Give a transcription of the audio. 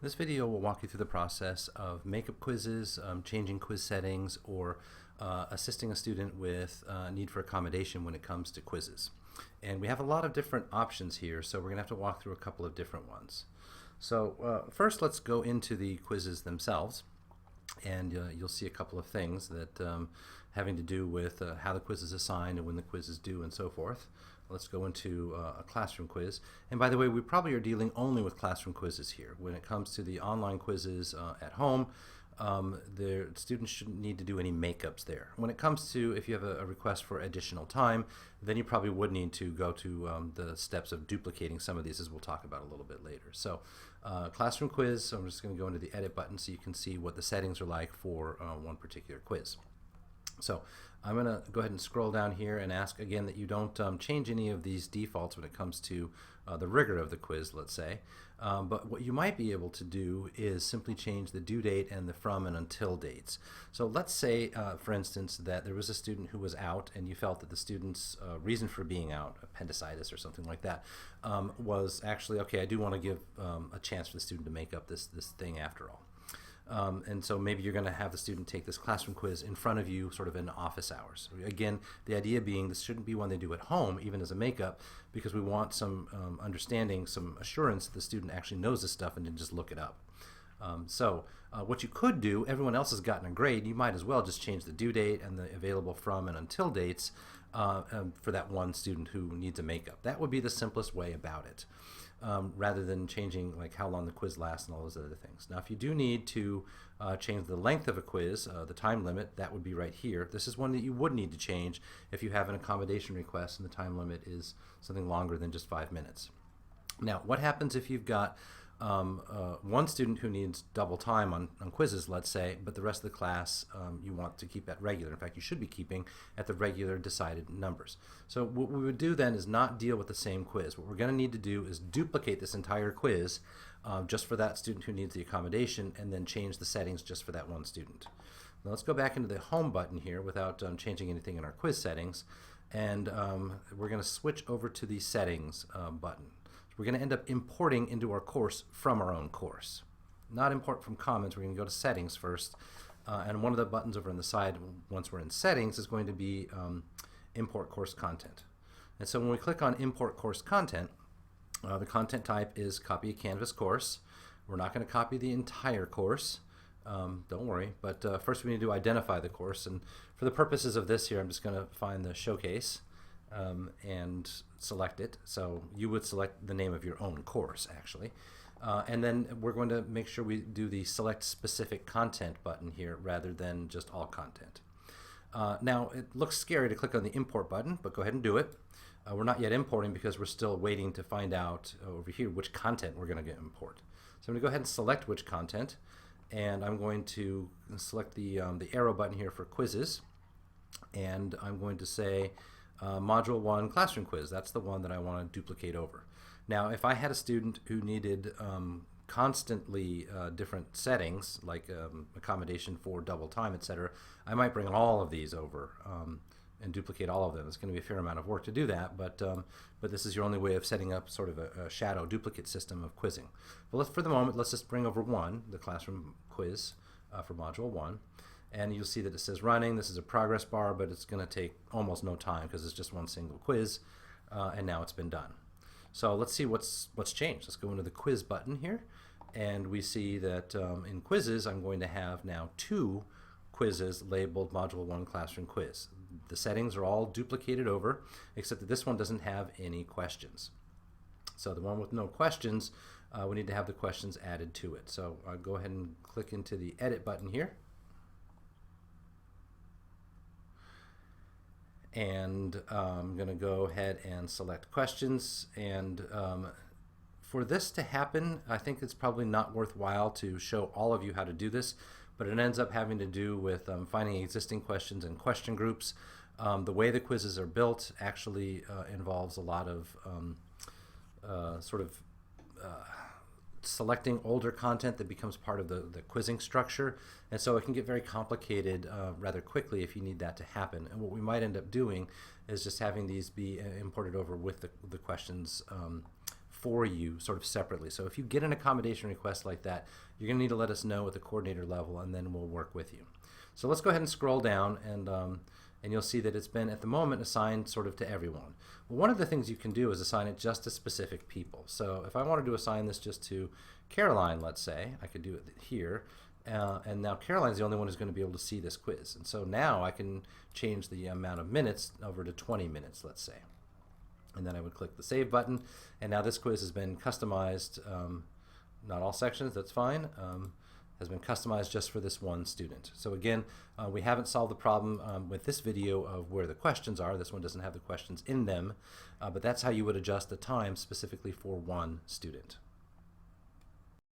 This video will walk you through the process of makeup quizzes, changing quiz settings, or assisting a student with need for accommodation when it comes to quizzes. And we have a lot of different options here, so we're going to have to walk through a couple of different ones. So first, let's go into the quizzes themselves, and you'll see a couple of things that having to do with how the quiz is assigned and when the quiz is due and so forth. Let's go into a classroom quiz. And by the way, we probably are dealing only with classroom quizzes here. When it comes to the online quizzes at home, the students shouldn't need to do any makeups there. When it comes to if you have a request for additional time, then you probably would need to go to the steps of duplicating some of these, as we'll talk about a little bit later. So classroom quiz, so I'm just going to go into the edit button so you can see what the settings are like for one particular quiz. So I'm going to go ahead and scroll down here and ask again that you don't change any of these defaults when it comes to the rigor of the quiz, let's say. But what you might be able to do is simply change the due date and the from and until dates. So let's say, for instance, that there was a student who was out and you felt that the student's reason for being out, appendicitis or something like that, was actually, okay, I do want to give a chance for the student to make up this thing after all. And so maybe you're going to have the student take this classroom quiz in front of you sort of in office hours. Again, the idea being this shouldn't be one they do at home, even as a makeup, because we want some understanding, some assurance that the student actually knows this stuff and didn't just look it up. What you could do, everyone else has gotten a grade, you might as well just change the due date and the available from and until dates for that one student who needs a makeup. That would be the simplest way about it. Rather than changing like how long the quiz lasts and all those other things. Now if you do need to change the length of a quiz, the time limit, that would be right here. This is one that you would need to change if you have an accommodation request and the time limit is something longer than just 5 minutes. Now what happens if you've got one student who needs double time on quizzes, let's say, but the rest of the class you want to keep at regular. In fact, you should be keeping at the regular decided numbers. So what we would do then is not deal with the same quiz. What we're going to need to do is duplicate this entire quiz just for that student who needs the accommodation and then change the settings just for that one student. Now let's go back into the home button here without changing anything in our quiz settings, and we're going to switch over to the settings button. We're going to end up importing into our course from our own course. Not import from Commons, we're going to go to settings first, and one of the buttons over on the side once we're in settings is going to be import course content. And so when we click on import course content, the content type is copy a Canvas course. We're not going to copy the entire course, don't worry, but first we need to identify the course, and for the purposes of this here I'm just going to find the showcase and select it. So you would select the name of your own course actually, and then we're going to make sure we do the select specific content button here rather than just all content. Now it looks scary to click on the import button, but go ahead and do it. We're not yet importing because we're still waiting to find out over here which content we're going to import. So I'm going to go ahead and select which content, and I'm going to select the arrow button here for quizzes, and I'm going to say Module 1 classroom quiz. That's the one that I want to duplicate over. Now if I had a student who needed constantly different settings like accommodation for double time, etc., I might bring all of these over and duplicate all of them. It's going to be a fair amount of work to do that, but this is your only way of setting up sort of a shadow duplicate system of quizzing. But for the moment, let's just bring over one, the classroom quiz for Module 1. And you'll see that it says running. This is a progress bar, but it's going to take almost no time because it's just one single quiz, and now it's been done. So let's see what's changed. Let's go into the quiz button here, and we see that in quizzes I'm going to have now 2 quizzes labeled Module 1 Classroom Quiz. The settings are all duplicated over, except that this one doesn't have any questions. So the one with no questions, we need to have the questions added to it. So I'll go ahead and click into the edit button here. And I'm going to go ahead and select questions, and for this to happen I think it's probably not worthwhile to show all of you how to do this, but it ends up having to do with finding existing questions and question groups. The way the quizzes are built actually involves a lot of selecting older content that becomes part of the quizzing structure, and so it can get very complicated rather quickly if you need that to happen. And what we might end up doing is just having these be imported over with the questions for you sort of separately. So if you get an accommodation request like that, you're going to need to let us know at the coordinator level, and then we'll work with you. So let's go ahead and scroll down, and you'll see that it's been at the moment assigned sort of to everyone. Well, one of the things you can do is assign it just to specific people. So if I wanted to assign this just to Caroline, let's say, I could do it here. And now Caroline's the only one who's going to be able to see this quiz. And so now I can change the amount of minutes over to 20 minutes, let's say. And then I would click the Save button. And now this quiz has been customized, not all sections, that's fine, has been customized just for this one student. So again, we haven't solved the problem with this video of where the questions are. This one doesn't have the questions in them, but that's how you would adjust the time specifically for one student.